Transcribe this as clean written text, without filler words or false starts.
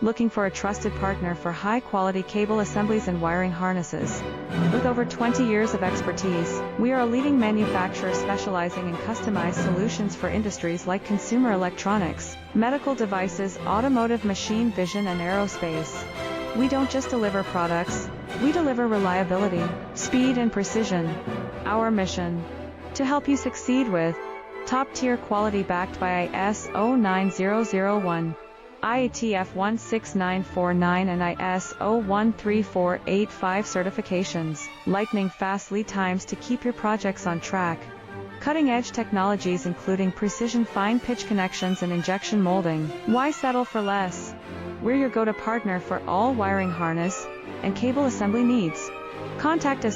Looking for a trusted partner for high-quality cable assemblies and wiring harnesses? With over 20 years of expertise, we are a leading manufacturer specializing in customized solutions for industries like consumer electronics, medical devices, automotive, machine vision, and aerospace. We don't just deliver products, we deliver reliability, speed, and precision. Our mission: to help you succeed with top-tier quality backed by ISO 9001, IATF 16949 and ISO 13485 certifications, lightning-fast lead times to keep your projects on track. Cutting-edge technologies including precision fine-pitch connections and injection molding. Why settle for less? We're your go-to partner for all wiring harness and cable assembly needs. Contact us